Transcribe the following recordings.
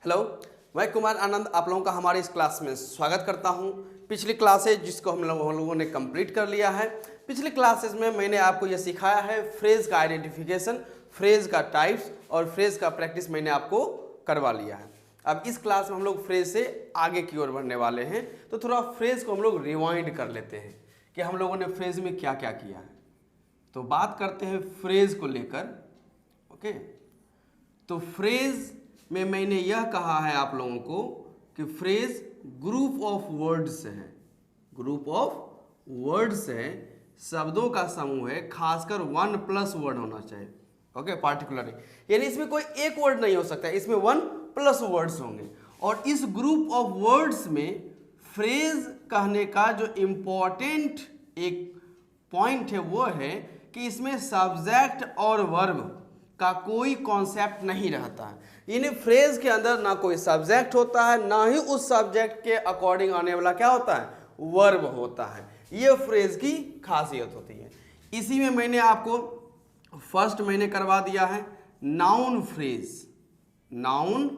Hello, मैं कुमार आनंद आप लोगों का हमारे इस क्लास में स्वागत करता हूं। पिछली क्लासेज जिसको हम लोगों ने कंप्लीट कर लिया है। पिछली क्लासेस में मैंने आपको यह सिखाया है फ्रेज का आइडेंटिफिकेशन, फ्रेज का टाइप्स और फ्रेज का प्रैक्टिस मैंने आपको करवा लिया है। अब इस क्लास में हम लोग फ्रेज से आगे की ओर बढ़ने वाले हैं, तो थोड़ा फ्रेज को हम लोग रिवाइंड कर लेते हैं कि हम लोगों ने फ्रेज में क्या क्या किया है। तो बात करते हैं फ्रेज को लेकर। ओके, तो फ्रेज में मैंने यह कहा है आप लोगों को कि फ्रेज ग्रुप ऑफ वर्ड्स है, ग्रुप ऑफ वर्ड्स है, शब्दों का समूह है, खासकर 1+ वर्ड होना चाहिए। ओके, पार्टिकुलर यानी इसमें कोई एक वर्ड नहीं हो सकता, इसमें 1+ वर्ड्स होंगे। और इस ग्रुप ऑफ वर्ड्स में फ्रेज कहने का जो इम्पोर्टेंट एक पॉइंट है वो है कि इसमें सब्जेक्ट और वर्ब का कोई कॉन्सेप्ट नहीं रहता है। यानी फ्रेज के अंदर ना कोई सब्जेक्ट होता है, ना ही उस सब्जेक्ट के अकॉर्डिंग आने वाला क्या होता है, वर्ब होता है। ये फ्रेज की खासियत होती है। इसी में मैंने आपको फर्स्ट मैंने करवा दिया है noun phrase. Noun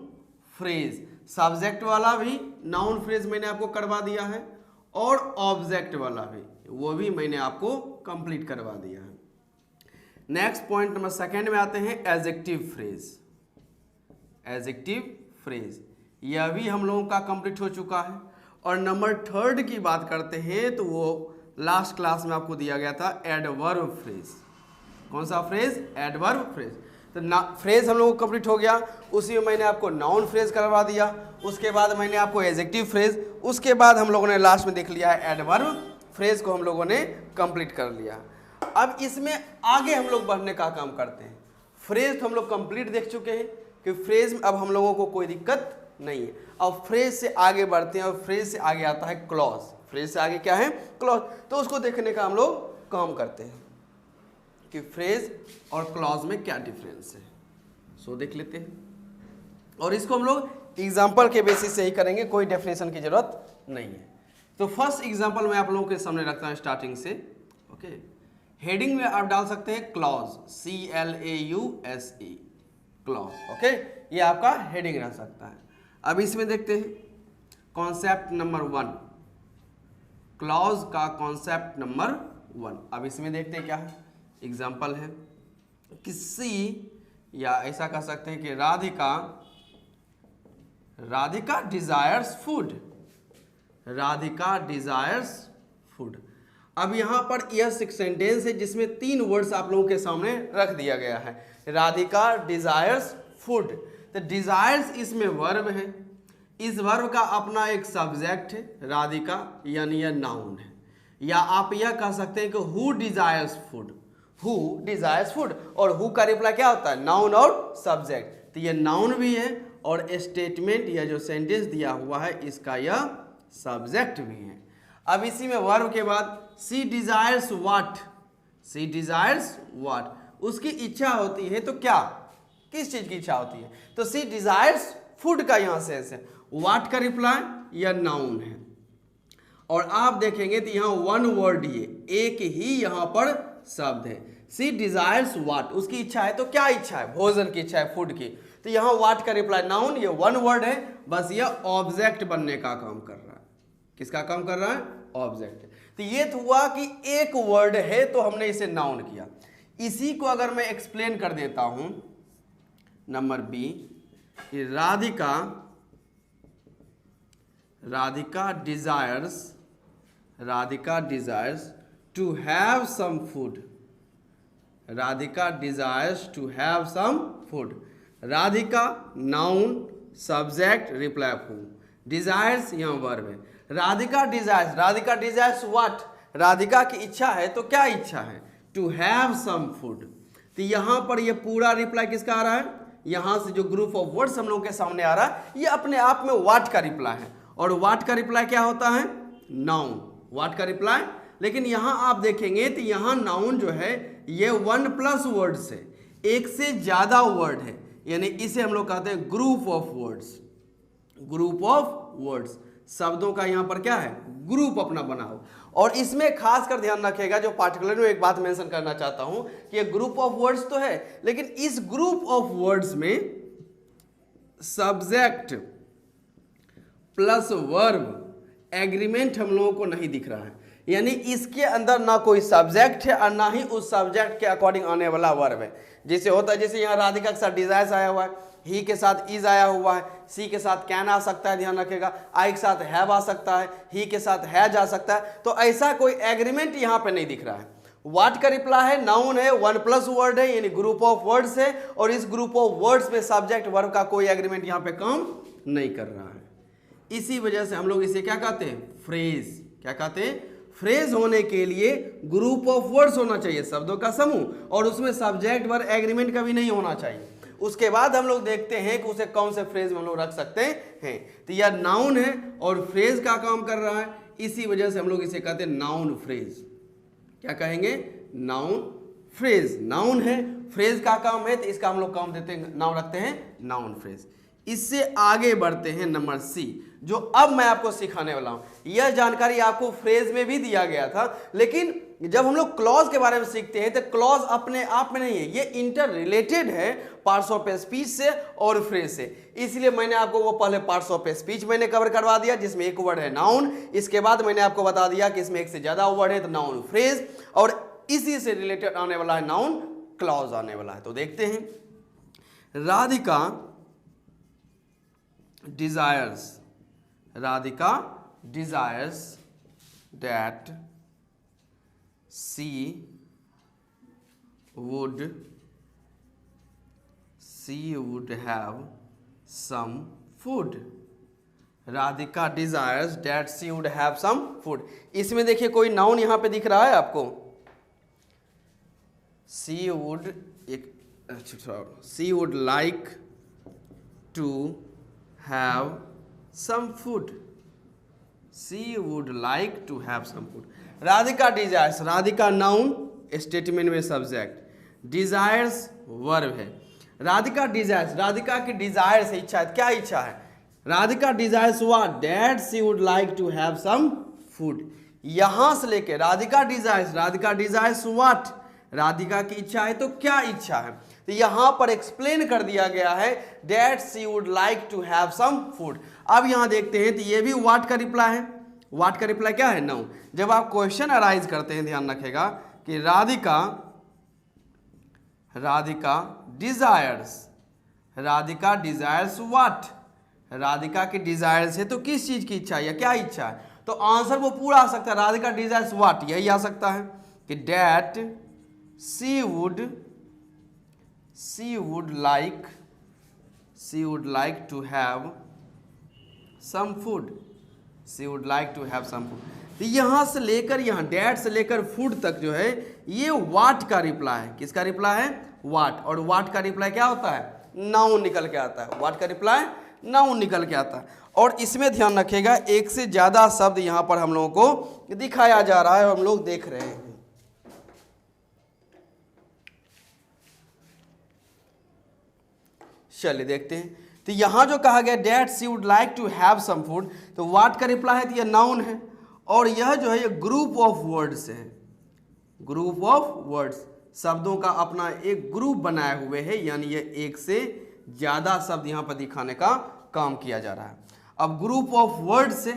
phrase subject वाला भी नाउन फ्रेज मैंने आपको करवा दिया है, और ऑब्जेक्ट वाला भी, वो भी मैंने आपको कंप्लीट करवा दिया है। नेक्स्ट पॉइंट नंबर सेकेंड में आते हैं एडजेक्टिव फ्रेज। एडजेक्टिव फ्रेज यह भी हम लोगों का कंप्लीट हो चुका है। और नंबर थर्ड की बात करते हैं तो वो लास्ट क्लास में आपको दिया गया था एडवर्ब फ्रेज। कौन सा फ्रेज? Adverb phrase. तो फ्रेज हम लोगों को कंप्लीट हो गया। उसी में मैंने आपको नाउन फ्रेज करवा दिया, उसके बाद मैंने आपको एडजेक्टिव फ्रेज, उसके बाद हम लोगों ने लास्ट में देख लिया है एडवर्ब फ्रेज को हम लोगों ने कंप्लीट कर लिया। अब इसमें आगे हम लोग बढ़ने का काम करते हैं। फ्रेज तो हम लोग कंप्लीट देख चुके हैं कि फ्रेज में अब हम लोगों को कोई दिक्कत नहीं है। अब फ्रेज से आगे बढ़ते हैं और फ्रेज से आगे आता है क्लॉज। फ्रेज से आगे क्या है? क्लॉज। तो उसको देखने का हम लोग काम करते हैं कि फ्रेज और क्लॉज में क्या डिफरेंस है। सो देख लेते हैं, और इसको हम लोग एग्जाम्पल के बेसिस से ही करेंगे, कोई डेफिनेशन की जरूरत नहीं है। तो फर्स्ट एग्जाम्पल मैं आप लोगों के सामने रखता हूँ स्टार्टिंग से। ओके, हेडिंग में आप डाल सकते हैं क्लॉज, CLAUSE, क्लॉज। ओके, ये आपका हेडिंग रह सकता है। अब इसमें देखते हैं कॉन्सेप्ट नंबर 1, क्लॉज का कॉन्सेप्ट नंबर 1। अब इसमें देखते हैं क्या है। एग्जाम्पल है किसी, या ऐसा कह सकते हैं कि Radhika desires food. Radhika desires food. अब यहाँ पर यह सेंटेंस है जिसमें 3 वर्ड्स आप लोगों के सामने रख दिया गया है। Radhika desires food. तो डिजायर्स इसमें वर्ब है, इस वर्ब का अपना एक सब्जेक्ट है राधिका, यानी यह नाउन है। या आप यह कह सकते हैं कि who desires food, who desires food, और हु का रिप्लाई क्या होता है? नाउन और सब्जेक्ट। तो यह नाउन भी है और स्टेटमेंट या जो सेंटेंस दिया हुआ है इसका यह सब्जेक्ट भी है। अब इसी में वर्ब के बाद she desires what. She desires what, उसकी इच्छा होती है। तो क्या, किस चीज की इच्छा होती है? तो सी डिजायर्स फूड का यहां सेंस है। व्हाट का रिप्लाई यह नाउन है। और आप देखेंगे तो यहां 1 वर्ड, ये एक ही यहां पर शब्द है। सी डिजायर्स व्हाट, उसकी इच्छा है। तो क्या इच्छा है? भोजन की इच्छा है, फूड की। तो यहां व्हाट का रिप्लाई नाउन, ये 1 वर्ड है, बस यह ऑब्जेक्ट बनने का काम कर रहा है। किसका काम कर रहा है? ऑब्जेक्ट। तो ये तो हुआ कि एक वर्ड है तो हमने इसे नाउन किया। इसी को अगर मैं एक्सप्लेन कर देता हूं नंबर B, कि Radhika desires to have some food. Radhika desires to have some food. Radhika noun, subject, reply who. Desires यहाँ वर्ब है। राधिका डिजायर्स व्हाट, राधिका की इच्छा है। तो क्या इच्छा है? To have some food. तो यहाँ पर ये पूरा रिप्लाई किसका आ रहा है? यहाँ से जो ग्रुप ऑफ वर्ड्स हम लोगों के सामने आ रहा है, ये अपने आप में व्हाट का रिप्लाई है। और व्हाट का रिप्लाई क्या होता है? नाउन। व्हाट का रिप्लाई। लेकिन यहाँ आप देखेंगे तो यहाँ नाउन जो है ये 1+ वर्ड्स है, एक से ज्यादा वर्ड है, यानी इसे हम लोग कहते हैं group of words. Group of words, शब्दों का यहाँ पर क्या है? ग्रुप अपना बनाओ। और इसमें खास कर ध्यान रखेगा, जो पार्टिकुलर में एक बात मेंशन करना चाहता हूं कि ये ग्रुप ऑफ वर्ड्स तो है, लेकिन इस ग्रुप ऑफ वर्ड्स में सब्जेक्ट प्लस वर्ब एग्रीमेंट हम लोगों को नहीं दिख रहा है, यानी इसके अंदर ना कोई सब्जेक्ट है और ना ही उस सब्जेक्ट के अकॉर्डिंग आने वाला वर्ब है। जैसे होता है, जैसे यहाँ राधिका के साथ डिजायर्स आया हुआ है, ही के साथ इज आया हुआ है, सी के साथ कैन आ सकता है, ध्यान रखिएगा, आई के साथ हैव आ सकता है, ही के साथ हैज आ सकता है। तो ऐसा कोई एग्रीमेंट यहाँ पे नहीं दिख रहा है। व्हाट का रिप्लाई है, नाउन है, वन प्लस वर्ड है, यानी ग्रुप ऑफ वर्ड्स है, और इस ग्रुप ऑफ वर्ड्स में सब्जेक्ट वर्ब का कोई एग्रीमेंट यहाँ पे काम नहीं कर रहा है। इसी वजह से हम लोग इसे क्या कहते हैं, फ्रेज। क्या कहते हैं, फ्रेज होने के लिए ग्रुप ऑफ वर्ड्स होना चाहिए, शब्दों का समूह, और उसमें सब्जेक्ट वर्ब एग्रीमेंट का भी नहीं होना चाहिए। उसके बाद हम लोग देखते हैं कि उसे कौन से फ्रेज में हम लोग रख सकते हैं। तो यह नाउन है और फ्रेज का काम कर रहा है, इसी वजह से हम लोग इसे कहते हैं नाउन फ्रेज। क्या कहेंगे, नाउन फ्रेज। नाउन है, फ्रेज का काम है, तो इसका हम लोग काम देते हैं, नाम रखते हैं नाउन फ्रेज। इससे आगे बढ़ते हैं नंबर सी, जो अब मैं आपको सिखाने वाला हूं। यह जानकारी आपको फ्रेज में भी दिया गया था, लेकिन जब हम लोग क्लॉज के बारे में सीखते हैं तो क्लॉज अपने आप में नहीं है, ये इंटर रिलेटेड है पार्ट्स ऑफ स्पीच से और फ्रेज से। इसलिए मैंने आपको वो पहले पार्ट्स ऑफ स्पीच मैंने कवर करवा दिया, जिसमें एक वर्ड है नाउन। इसके बाद मैंने आपको बता दिया कि इसमें एक से ज्यादा वर्ड है, तो नाउन फ्रेज, और इसी से रिलेटेड आने वाला है नाउन क्लॉज आने वाला है। तो देखते हैं, Radhika desires, Radhika desires that she would have some food. Radhika desires that she would have some food. इसमें देखिए कोई नाउन यहाँ पे दिख रहा है आपको, she would like to have some food. She would like to have some food. Radhika desires, Radhika noun, statement में सब्जेक्ट, डिजायर्स वर्ब है। राधिका डिजायर्स, राधिका की डिजायर्स है, इच्छा है। क्या इच्छा है, Radhika desires what, that she would like to have some food. यहां से लेके राधिका डिजायर्स व्हाट, राधिका की इच्छा है, तो क्या इच्छा है, तो यहां पर एक्सप्लेन कर दिया गया है that she would like to have some food. अब यहां देखते हैं तो ये भी व्हाट का रिप्लाई है। व्हाट का रिप्लाई क्या है, नाउन। जब आप क्वेश्चन अराइज करते हैं, ध्यान रखेगा कि राधिका डिजायर्स व्हाट, राधिका की डिजायर्स है, तो किस चीज की इच्छा है या क्या इच्छा है, तो आंसर वो पूरा आ सकता है, राधिका डिजायर्स व्हाट, यही आ सकता है कि that she would like to have some food. She would like to have some food. तो यहाँ से लेकर यहाँ डैट से लेकर फूड तक जो है ये वाट का रिप्लाई है। किसका रिप्लाई है, वाट। और वाट का रिप्लाई क्या होता है, नाउन निकल के आता है। वाट का रिप्लाई नाउन निकल के आता है। और इसमें ध्यान रखिएगा एक से ज़्यादा शब्द यहाँ पर हम लोगों को दिखाया जा रहा है, हम लोग देख रहे हैं। चलिए देखते हैं, तो यहां जो कहा गया that she would like to have some food, तो व्हाट का रिप्लाई है, तो यह नाउन है, और यह जो है ये ग्रुप ऑफ वर्ड्स है। ग्रुप ऑफ वर्ड्स, शब्दों का अपना एक ग्रुप बनाए हुए है, यानी ये एक से ज्यादा शब्द यहां पर दिखाने का काम किया जा रहा है। अब ग्रुप ऑफ वर्ड्स से,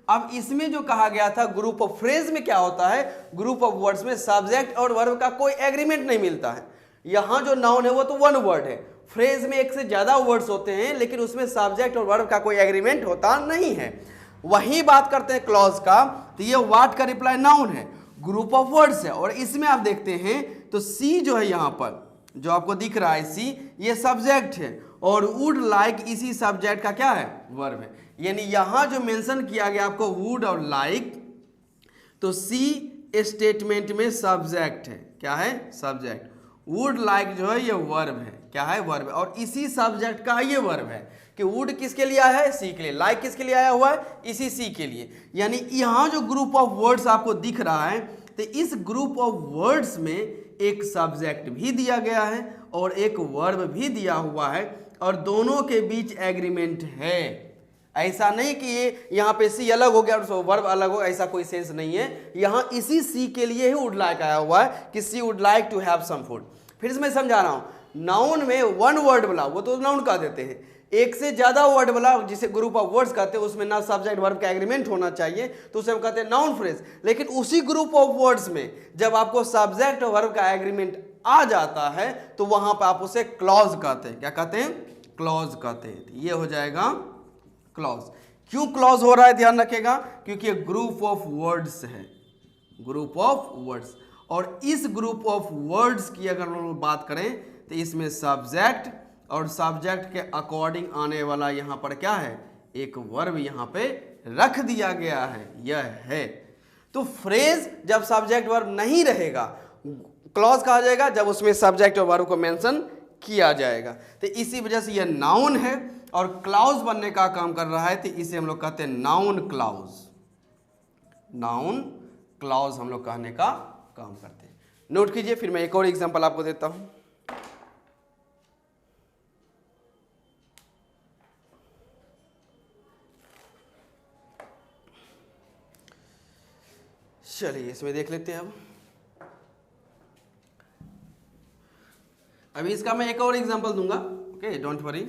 अब इसमें जो कहा गया था ग्रुप ऑफ फ्रेज में क्या होता है, ग्रुप ऑफ वर्ड्स में सब्जेक्ट और वर्ब का कोई एग्रीमेंट नहीं मिलता है। यहां जो नाउन है वो तो वन वर्ड है, फ्रेज में एक से ज्यादा वर्ड्स होते हैं, लेकिन उसमें सब्जेक्ट और वर्ब का कोई एग्रीमेंट होता नहीं है। वही बात करते हैं क्लॉज का, तो ये व्हाट का रिप्लाई नाउन है, ग्रुप ऑफ वर्ड्स है, और इसमें आप देखते हैं तो सी जो है यहाँ पर जो आपको दिख रहा है सी, ये सब्जेक्ट है, और वुड लाइक इसी सब्जेक्ट का क्या है, वर्ब है। यानी यहां जो मेंशन किया गया आपको वुड और लाइक, तो सी स्टेटमेंट में सब्जेक्ट है। क्या है, सब्जेक्ट। वुड लाइक जो है ये वर्ब है। क्या है, वर्ब है, और इसी सब्जेक्ट का ये वर्ब है कि वुड किसके लिए आया है, सी के लिए, लाइक किसके लिए आया हुआ है, इसी सी के लिए। यानी यहां जो ग्रुप ऑफ वर्ड्स आपको दिख रहा है, तो इस ग्रुप ऑफ वर्ड्स में एक सब्जेक्ट भी दिया गया है और एक वर्ब भी दिया हुआ है, और दोनों के बीच एग्रीमेंट है। ऐसा नहीं कि ये यहाँ पे सी अलग हो गया और वर्ब अलग हो, ऐसा कोई सेंस नहीं है। यहाँ इसी सी के लिए ही वुड लाइक आया हुआ है कि she would like to have some food. फिर से मैं समझा रहा हूँ, नाउन में वन वर्ड वाला वो तो नाउन कह देते हैं, एक से ज्यादा वर्ड वाला जिसे ग्रुप ऑफ वर्ड्स कहते हैं उसमें ना सब्जेक्ट वर्ब का एग्रीमेंट होना चाहिए, तो उसे हम कहते हैं नाउन फ्रेज। लेकिन उसी ग्रुप ऑफ वर्ड्स में जब आपको सब्जेक्ट और वर्ब का एग्रीमेंट आ जाता है तो वहां पर आप उसे क्लॉज कहते हैं। क्या कहते हैं? क्लॉज कहते हैं। ये हो जाएगा क्लॉज। क्यों क्लॉज हो रहा है ध्यान रखिएगा, क्योंकि ये ग्रुप ऑफ वर्ड्स है, ग्रुप ऑफ वर्ड्स। और इस ग्रुप ऑफ वर्ड्स की अगर हम लोग बात करें तो इसमें सब्जेक्ट और सब्जेक्ट के अकॉर्डिंग आने वाला यहाँ पर क्या है, एक वर्ब यहाँ पे रख दिया गया है, यह है। तो फ्रेज जब सब्जेक्ट वर्ब नहीं रहेगा क्लॉज कहा जाएगा, जब उसमें सब्जेक्ट और वर्ब को मेंशन किया जाएगा। तो इसी वजह से यह नाउन है और क्लॉज बनने का काम कर रहा है, तो इसे हम लोग कहते हैं नाउन क्लॉज। नाउन क्लॉज हम लोग कहने का काम करते हैं। नोट कीजिए, फिर मैं एक और एग्जांपल आपको देता हूं। चलिए इसमें देख लेते हैं। अभी इसका मैं एक और एग्जांपल दूंगा, ओके, डोंट वरी,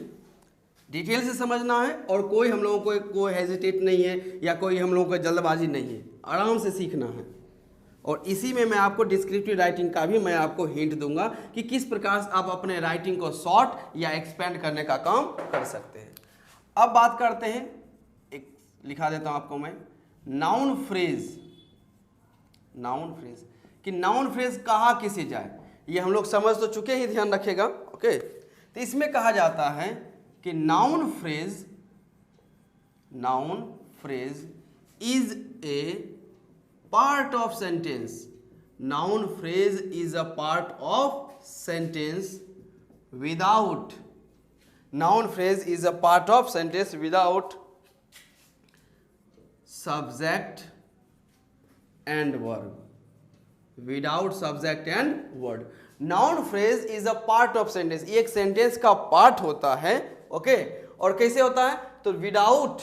डिटेल से समझना है और कोई हम लोगों को कोई हेजिटेट नहीं है या कोई हम लोगों को जल्दबाजी नहीं है, आराम से सीखना है। और इसी में मैं आपको डिस्क्रिप्टिव राइटिंग का भी मैं आपको हिंट दूंगा कि किस प्रकार से आप अपने राइटिंग को शॉर्ट या एक्सपेंड करने का काम कर सकते हैं। अब बात करते हैं, एक लिखा देता हूं आपको मैं, नाउन फ्रेज। नाउन फ्रेज कि नाउन फ्रेज कहा किसे जाए, ये हम लोग समझ तो चुके ही, ध्यान रखिएगा, ओके। तो इसमें कहा जाता है कि noun phrase is a part of sentence. Noun phrase is a part of sentence without, noun phrase is a part of sentence without subject and verb, without subject and word. Noun phrase is a part of sentence, ये एक sentence का part होता है, okay. और कैसे होता है, तो विदाउट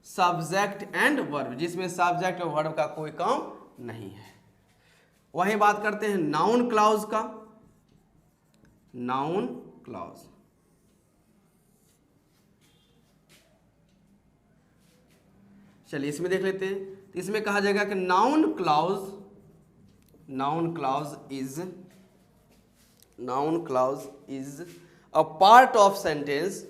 सब्जेक्ट एंड वर्ब, जिसमें सब्जेक्ट और वर्ब का कोई काम नहीं है। वही बात करते हैं नाउन क्लॉज का। नाउन क्लॉज, चलिए इसमें देख लेते हैं। तो इसमें कहा जाएगा कि noun clause is a part of sentence.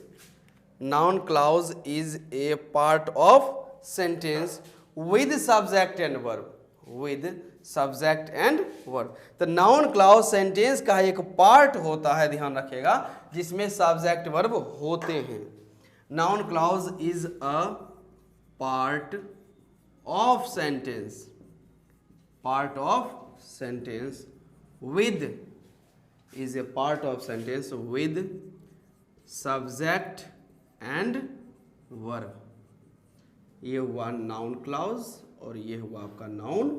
Noun clause is a part of sentence with subject and verb, with subject and verb. तो नाउन क्लॉज सेंटेंस का एक पार्ट होता है, ध्यान रखिएगा, जिसमें सब्जेक्ट वर्ब होते हैं। Noun clause is a part of sentence, part of sentence with, is a part of sentence with subject and verb। ये हुआ नाउन क्लॉज और ये हुआ आपका नाउन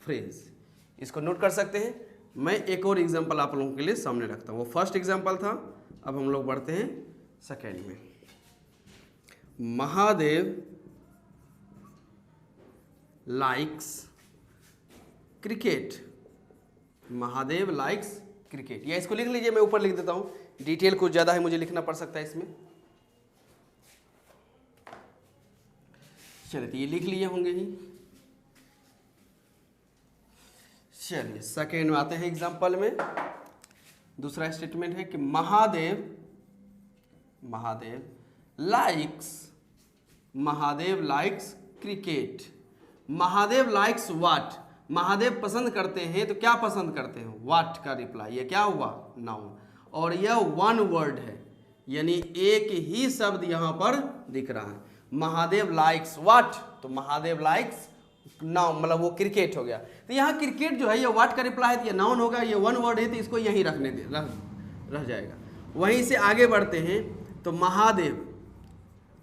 फ्रेज। इसको नोट कर सकते हैं। मैं एक और एग्जांपल आप लोगों के लिए सामने रखता हूँ। वो फर्स्ट एग्जांपल था, अब हम लोग बढ़ते हैं सेकेंड में। Mahadev likes cricket. Mahadev likes cricket, या इसको लिख लीजिए, मैं ऊपर लिख देता हूं, डिटेल कुछ ज्यादा है, मुझे लिखना पड़ सकता है इसमें। चलिए तो ये लिख लिए होंगे ही। चलिए सेकेंड में आते हैं एग्जांपल में। दूसरा स्टेटमेंट है कि Mahadev likes cricket. Mahadev likes what, Mahadev पसंद करते हैं, तो क्या पसंद करते हैं, व्हाट का रिप्लाई, ये क्या हुआ, नाउन। और यह वन वर्ड है, यानी एक ही शब्द यहां पर दिख रहा है। महादेव लाइक्स व्हाट, तो महादेव लाइक्स नाउन, मतलब वो क्रिकेट हो गया। तो यहाँ क्रिकेट जो है ये व्हाट का रिप्लाई है, तो ये नाउन होगा, ये वन वर्ड है, तो इसको यहीं रखने दे, रह जाएगा। वहीं से आगे बढ़ते हैं, तो महादेव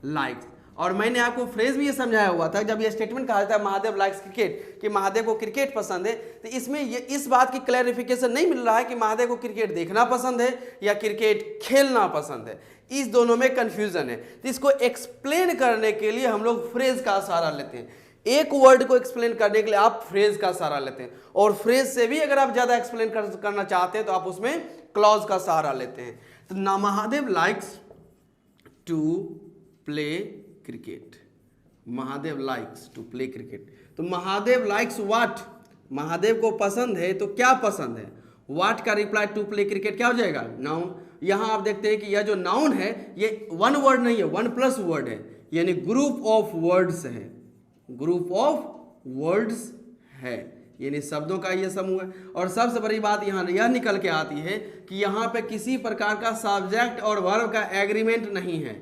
लाइक्स, और मैंने आपको फ्रेज भी ये समझाया हुआ था जब ये स्टेटमेंट कहा जाता है महादेव लाइक्स क्रिकेट, कि महादेव को क्रिकेट पसंद है, तो इसमें ये इस बात की क्लैरिफिकेशन नहीं मिल रहा है कि महादेव को क्रिकेट देखना पसंद है या क्रिकेट खेलना पसंद है। इस दोनों में कंफ्यूजन है। तो इसको एक्सप्लेन करने के लिए हम लोग फ्रेज का सहारा लेते हैं। एक वर्ड को एक्सप्लेन करने के लिए आप फ्रेज का सहारा लेते हैं, और फ्रेज से भी अगर आप ज्यादा एक्सप्लेन करना चाहते हैं तो आप उसमें क्लॉज का सहारा लेते हैं। तो Mahadev likes to play cricket. Mahadev likes to play cricket. तो महादेव लाइक्स व्हाट, महादेव को पसंद है तो क्या पसंद है, व्हाट का रिप्लाई टू प्ले क्रिकेट क्या हो जाएगा, नाउन। यहां आप देखते हैं कि यह जो नाउन है ये वन वर्ड नहीं है, वन प्लस वर्ड है, यानी ग्रुप ऑफ वर्ड्स है, ग्रुप ऑफ वर्ड्स है, यानी शब्दों का ये समूह है। और सबसे बड़ी बात यहाँ यह निकल के आती है कि यहाँ पे किसी प्रकार का सब्जेक्ट और वर्ब का एग्रीमेंट नहीं है,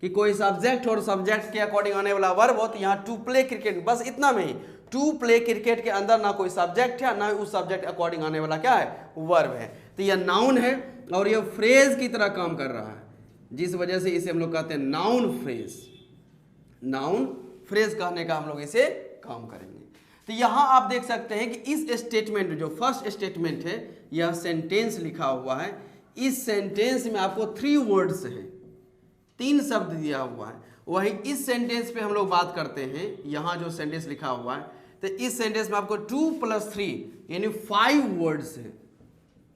कि कोई सब्जेक्ट और सब्जेक्ट के अकॉर्डिंग आने वाला वर्ब हो। तो यहाँ टू प्ले क्रिकेट, बस इतना में ही, टू प्ले क्रिकेट के अंदर ना कोई सब्जेक्ट है ना उस सब्जेक्ट अकॉर्डिंग आने वाला क्या है, वर्ब है। तो यह नाउन है और यह फ्रेज की तरह काम कर रहा है, जिस वजह से इसे हम लोग कहते हैं नाउन फ्रेज। नाउन फ्रेज कहने का हम लोग इसे काम करेंगे। तो यहां आप देख सकते हैं कि इस स्टेटमेंट जो फर्स्ट स्टेटमेंट है, यह सेंटेंस लिखा हुआ है। इस सेंटेंस में आपको 3 वर्ड्स हैं, 3 शब्द दिया हुआ है। वही इस सेंटेंस पे हम लोग बात करते हैं। यहां जो सेंटेंस लिखा हुआ है, तो इस सेंटेंस में आपको 2 + 3 यानी 5 वर्ड्स हैं,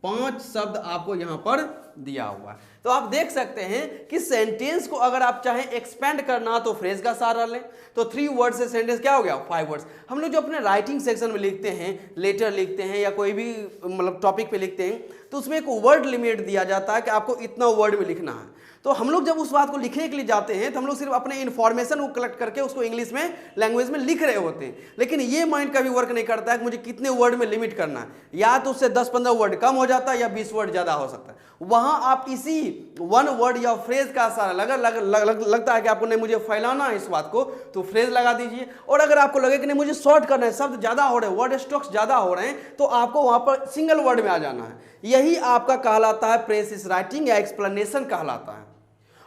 5 शब्द आपको यहां पर दिया हुआ है। तो आप देख सकते हैं कि सेंटेंस को अगर आप चाहें एक्सपेंड करना तो फ्रेज का सहारा लें, तो 3 वर्ड से सेंटेंस क्या हो गया, 5 वर्ड्स। हम लोग जो अपने राइटिंग सेक्शन में लिखते हैं, लेटर लिखते हैं या कोई भी मतलब टॉपिक पे लिखते हैं, तो उसमें एक वर्ड लिमिट दिया जाता है कि आपको इतना वर्ड में लिखना है। तो हम लोग जब उस बात को लिखने के लिए जाते हैं तो हम लोग सिर्फ अपने इन्फॉर्मेशन को कलेक्ट करके उसको इंग्लिश में लैंग्वेज में लिख रहे होते हैं, लेकिन ये माइंड कभी वर्क नहीं करता है कि मुझे कितने वर्ड में लिमिट करना है। या तो उससे 10-15 वर्ड कम हो जाता है या 20 वर्ड ज़्यादा हो सकता है। वहाँ आप इसी 1 वर्ड या फ्रेज का सहारा लगता है कि आपको नहीं मुझे फैलाना है इस बात को, तो फ्रेज लगा दीजिए। और अगर आपको लगे कि नहीं मुझे शॉर्ट करना है, शब्द ज़्यादा हो रहे हैं, वर्ड स्ट्रोक्स ज़्यादा हो रहे हैं, तो आपको वहाँ पर सिंगल वर्ड में आ जाना है। यही आपका कहलाता है प्रेसिस राइटिंग या एक्सप्लेनेशन कहलाता है।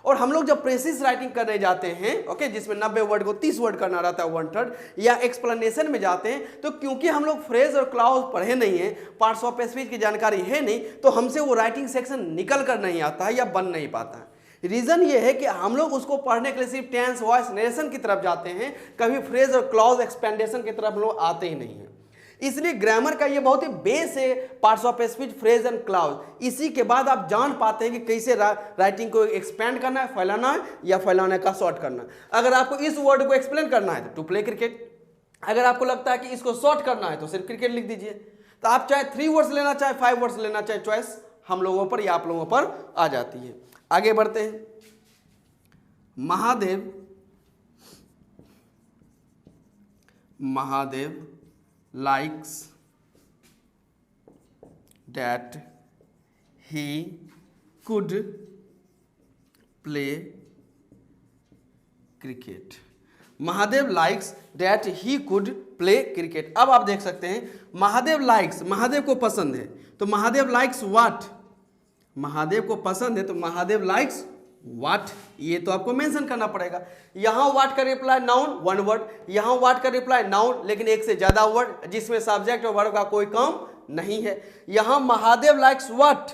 और हम लोग जब प्रेसिस राइटिंग करने जाते हैं, ओके, जिसमें 90 वर्ड को 30 वर्ड करना रहता है 1/3, या एक्सप्लेनेशन में जाते हैं, तो क्योंकि हम लोग फ्रेज और क्लॉज पढ़े नहीं है, पार्ट्स ऑफ स्पीच की जानकारी है नहीं, तो हमसे वो राइटिंग सेक्शन निकल कर नहीं आता है या बन नहीं पाता है। रीजन ये है कि हम लोग उसको पढ़ने के लिए सिर्फ टेंस, वॉइस, नरेशन की तरफ जाते हैं, कभी फ्रेज और क्लॉज एक्सपेंडेशन की तरफ हम लोग आते ही नहीं है। इसलिए ग्रामर का ये बहुत ही बेस है, parts of speech, phrase and clause. इसी के बाद आप जान पाते हैं कि कैसे राइटिंग को एक्सपेंड करना है, फैलाना है या फैलाने का शॉर्ट करना है। अगर आपको इस वर्ड को एक्सप्लेन करना है तो टू प्ले क्रिकेट, अगर आपको लगता है कि इसको शॉर्ट करना है तो सिर्फ क्रिकेट लिख दीजिए। तो आप चाहे 3 वर्ड्स लेना, चाहे 5 वर्ड्स लेना, चाहे चॉइस हम लोगों पर या आप लोगों पर आ जाती है। आगे बढ़ते हैं। Mahadev likes that he could play cricket। Mahadev likes that he could play cricket। अब आप देख सकते हैं महादेव likes, महादेव को पसंद है, तो महादेव likes what, महादेव को पसंद है तो महादेव likes व्हाट, ये तो आपको मेंशन करना पड़ेगा। यहां व्हाट का रिप्लाई नाउन 1 वर्ड, यहां व्हाट का रिप्लाई नाउन लेकिन एक से ज्यादा वर्ड, जिसमें सब्जेक्ट और वर्ब का कोई काम नहीं है। यहां Mahadev likes what,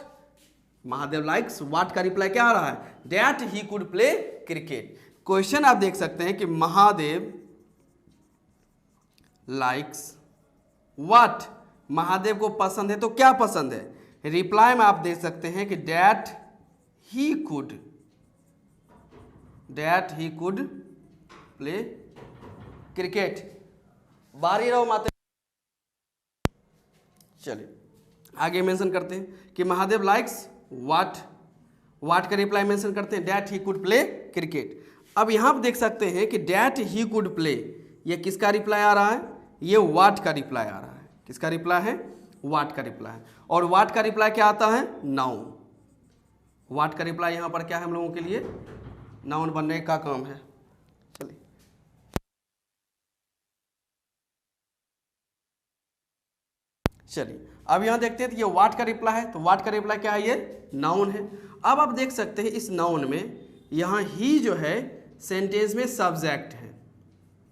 Mahadev likes what का रिप्लाई क्या आ रहा है, that he could play cricket. Question आप देख सकते हैं कि महादेव लाइक्स व्हाट, महादेव को पसंद है तो क्या पसंद है, रिप्लाई में आप देख सकते हैं कि that he could play cricket. बारी रहो माते। चलिए आगे मेंशन करते हैं कि महादेव लाइक्स व्हाट का रिप्लाई मेंशन करते हैं that he could play cricket. अब यहां पर देख सकते हैं कि दैट ही कुड प्ले, ये किसका रिप्लाई आ रहा है, ये व्हाट का रिप्लाई आ रहा है। किसका रिप्लाई है, व्हाट का रिप्लाई है। और व्हाट का रिप्लाई क्या आता है, नाउन। व्हाट का रिप्लाई यहां पर क्या है, हम लोगों के लिए नाउन बनने का काम है। चलिए अब यहां देखते हैं तो ये व्हाट का रिप्लाई है, तो व्हाट का रिप्लाई क्या है, ये नाउन है। अब आप देख सकते हैं इस नाउन में यहां ही जो है सेंटेंस में सब्जेक्ट है,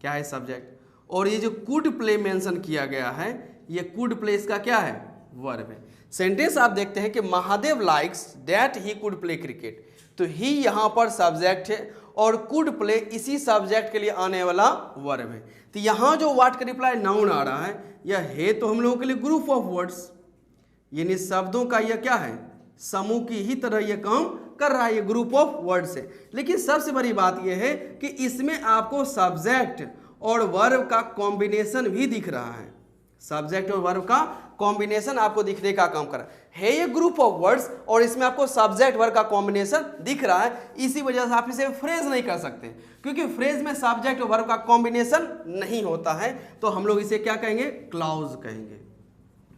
क्या है सब्जेक्ट, और ये जो कुड प्ले मेंशन किया गया है, ये कुड प्ले इसका क्या है, वर्ब है। सेंटेंस आप देखते हैं कि Mahadev likes that he could play cricket, तो ही यहां पर सब्जेक्ट है और कुड प्ले इसी सब्जेक्ट के लिए आने वाला वर्ब है। तो यहां जो व्हाट का रिप्लाई नाउन आ रहा है, यह है तो हम लोगों के लिए ग्रुप ऑफ वर्ड्स, यानी शब्दों का यह क्या है, समूह की ही तरह यह काम कर रहा है ये ग्रुप ऑफ वर्ड से। लेकिन सबसे बड़ी बात यह है कि इसमें आपको सब्जेक्ट और वर्ब का कॉम्बिनेशन भी दिख रहा है। सब्जेक्ट और वर्ब का कॉम्बिनेशन आपको दिखने का काम कर रहा है ये ग्रुप ऑफ वर्ड्स, और इसमें आपको सब्जेक्ट वर्ब का कॉम्बिनेशन दिख रहा है। इसी वजह से आप इसे फ्रेज नहीं कर सकते, क्योंकि फ्रेज में सब्जेक्ट और वर्ब का कॉम्बिनेशन नहीं होता है। तो हम लोग इसे क्या कहेंगे? क्लॉज कहेंगे।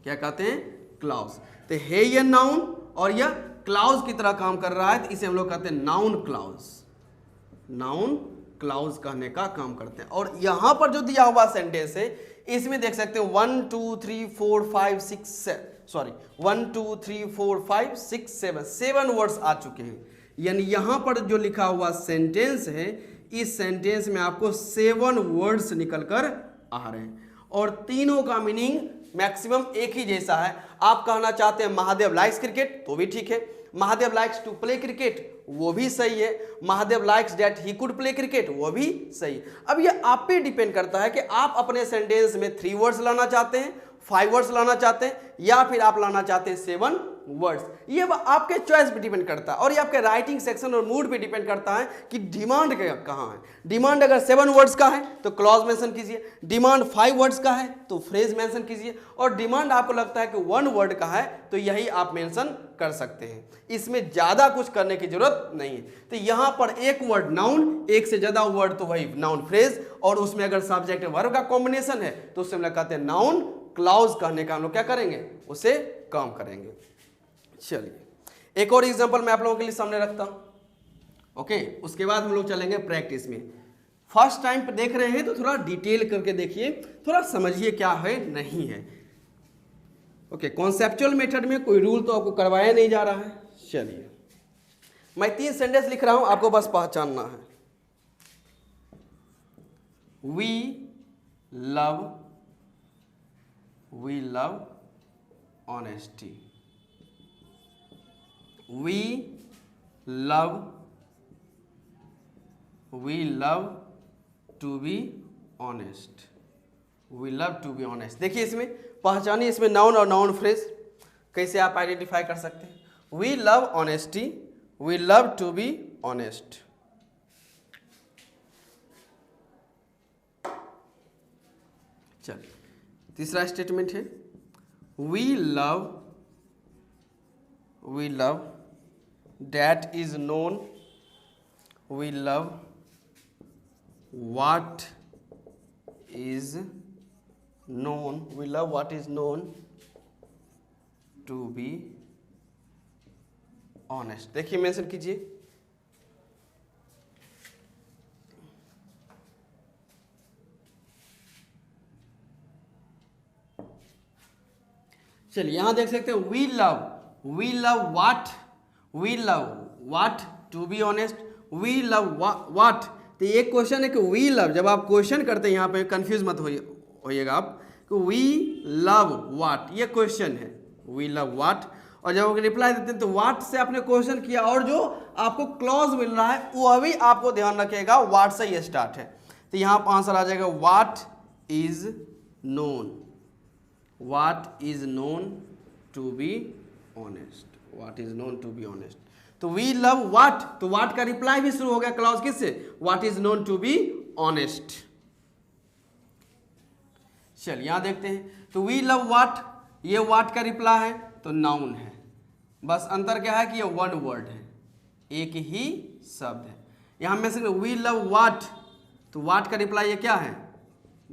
क्या कहते हैं? क्लॉज। तो है ये नाउन और यह क्लॉज की तरह काम कर रहा है, तो इसे हम लोग कहते हैं नाउन क्लॉज। नाउन क्लॉज कहने का काम करते हैं। और यहां पर जो दिया हुआ सेंटेंस है इसमें देख सकते हो 1 2 3 4 5 6 7 1 2 3 4 5 6 7 वर्ड्स आ चुके हैं। यानी यहां पर जो लिखा हुआ सेंटेंस है, इस सेंटेंस में आपको 7 वर्ड्स निकल कर आ रहे हैं, और तीनों का मीनिंग मैक्सिमम एक ही जैसा है। आप कहना चाहते हैं महादेव लाइक्स क्रिकेट, तो भी ठीक है। Mahadev likes to play cricket, वो भी सही है। Mahadev likes that he could play cricket, वो भी सही है। अब ये आप पे डिपेंड करता है कि आप अपने सेंटेंस में 3 वर्ड्स लाना चाहते हैं, 5 वर्ड्स लाना चाहते हैं, या फिर आप लाना चाहते हैं 7 वर्ड्स। ये आपके चॉइस पे डिपेंड करता है, और ये आपके राइटिंग सेक्शन और मूड पे डिपेंड करता है कि डिमांड कहाँ है। डिमांड अगर 7 वर्ड्स का है तो क्लॉज मेंशन कीजिए, डिमांड 5 वर्ड्स का है तो फ्रेज मेंशन कीजिए, और डिमांड आपको लगता है कि 1 वर्ड का है तो यही आप मेंशन कर सकते हैं। इसमें ज्यादा कुछ करने की जरूरत नहीं है। तो यहां पर एक वर्ड नाउन, एक से ज्यादा वर्ड तो वही नाउन फ्रेज, और उसमें अगर सब्जेक्ट वर्ब का कॉम्बिनेशन है तो उससे हम लोग कहते हैं नाउन क्लॉज कहने का हम लोग क्या करेंगे? उसे काम करेंगे। चलिए एक और एग्जांपल मैं आप लोगों के लिए सामने रखता हूं। ओके, उसके बाद हम लोग चलेंगे प्रैक्टिस में। फर्स्ट टाइम पे देख रहे हैं तो थोड़ा डिटेल करके देखिए, थोड़ा समझिए क्या है नहीं है। ओके, कॉन्सेप्चुअल मेथड में कोई रूल तो आपको करवाया नहीं जा रहा है। चलिए मैं 3 सेंटेंस लिख रहा हूं, आपको बस पहचानना है। We love honesty. We love to be honest. We love to be honest. देखिए इसमें पहचानिए, इसमें नाउन और नाउन फ्रेज कैसे आप आइडेंटिफाई कर सकते हैं। We love honesty, we love to be honest. चलिए तीसरा स्टेटमेंट है we love that is known, we love what is known, we love what is known to be honest. देखिए मेंशन कीजिए। चलिए यहां देख सकते हैं we love what to be honest, we love what। तो ये क्वेश्चन है कि we love, जब आप क्वेश्चन करते हैं यहाँ पे कंफ्यूज मत होइएगा आप कि we love what, ये क्वेश्चन है we love what, और जब आप रिप्लाई देते हैं तो what से आपने क्वेश्चन किया, और जो आपको क्लॉज मिल रहा है वो अभी आपको ध्यान रखिएगा what से ये स्टार्ट है। तो यहाँ पर आंसर आ जाएगा what is known to be honest, what is known to be honest। तो we love what, तो what का रिप्लाई भी शुरू हो गया क्लॉज किससे? what is known to be honest। चलिए यहां देखते हैं, तो we love what, ये what का रिप्लाई है तो नाउन है, बस अंतर क्या है कि ये 1 वर्ड है, एक ही शब्द है। यहां में से we love what, तो what का रिप्लाई ये क्या है?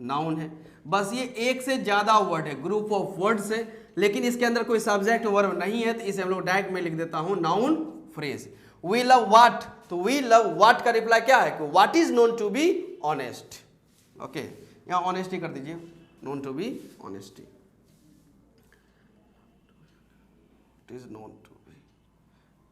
नाउन है, बस ये एक से ज्यादा वर्ड है, ग्रुप ऑफ वर्ड्स है, लेकिन इसके अंदर कोई सब्जेक्ट वर्ब नहीं है, तो इसे हम लोग डायरेक्ट में लिख देता हूं noun phrase. We love what, तो वी लव व्हाट का रिप्लाई क्या है कि what is known to be honest. Okay, यहां ऑनेस्टी कर दीजिए, known to be honesty, it is known to be,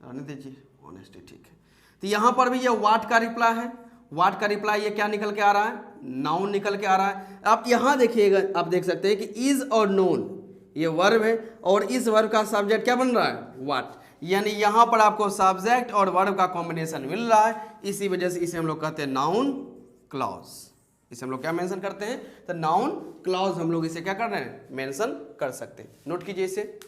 रहने दीजिए ऑनेस्टी, ठीक है। तो यहां पर भी ये व्हाट का रिप्लाई है, व्हाट का रिप्लाई ये क्या निकल के आ रहा है? नाउन निकल के आ रहा है। आप यहां देखिएगा, आप देख सकते हैं कि इज और नोन ये वर्ब है, और इस वर्ब का सब्जेक्ट क्या बन रहा है? व्हाट। यानी यहां पर आपको सब्जेक्ट और वर्ब का कॉम्बिनेशन मिल रहा है, इसी वजह से इसे हम लोग कहते हैं नाउन क्लॉज। इसे हम लोग क्या मेंशन करते हैं? तो नाउन क्लॉज हम लोग इसे क्या कर रहे हैं? मेंशन कर सकते हैं। नोट कीजिए इसे।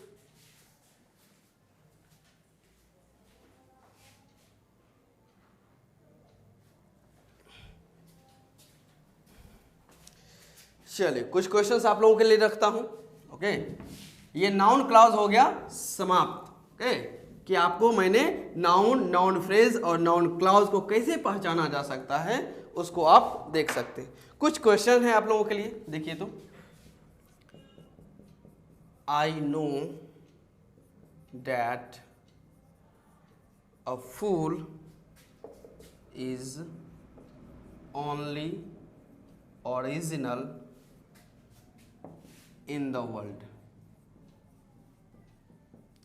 चलिए कुछ क्वेश्चंस आप लोगों के लिए रखता हूं। ओके, ये नाउन क्लॉज हो गया समाप्त। ओके, कि आपको मैंने नाउन, नाउन फ्रेज और नाउन क्लॉज को कैसे पहचाना जा सकता है उसको आप देख सकते हैं। कुछ क्वेश्चन है आप लोगों के लिए, देखिए तो। I know that a fool is only original in the world.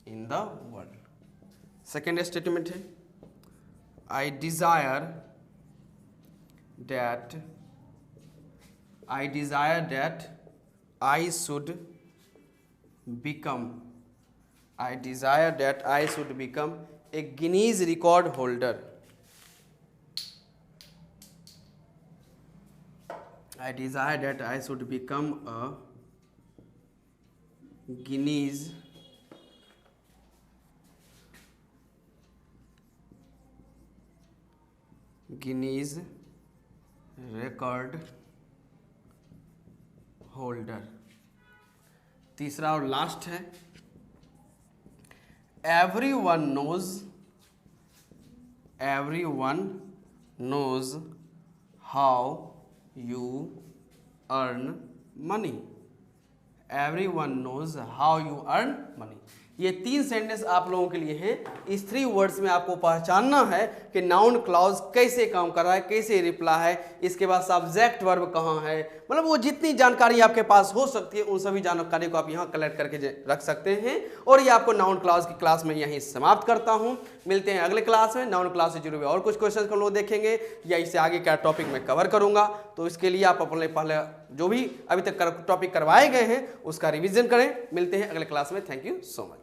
In the world. Second statement है, I desire that I should become a Guinness record holder. I desire that I should become a Guinness record holder. तीसरा और last है, everyone knows how you earn money. Everyone knows how you earn money. ये 3 sentence आप लोगों के लिए हैं। इस 3 वर्ड्स में आपको पहचानना है कि नाउन क्लॉज कैसे काम कर रहा है, कैसे रिप्लाई है, इसके बाद सब्जेक्ट वर्ब कहाँ है, मतलब वो जितनी जानकारी आपके पास हो सकती है उन सभी जानकारी को आप यहाँ कलेक्ट करके रख सकते हैं। और ये आपको नाउन क्लॉज की क्लास में यहीं समाप्त करता हूँ। मिलते हैं अगले क्लास में। नाउन क्लॉज से जुड़े हुए और कुछ क्वेश्चन को लोग देखेंगे या इससे आगे क्या टॉपिक में कवर करूँगा, तो इसके लिए आप अपने पहले जो भी अभी तक टॉपिक करवाए गए हैं उसका रिविजन करें। मिलते हैं अगले क्लास में। Thank you so much.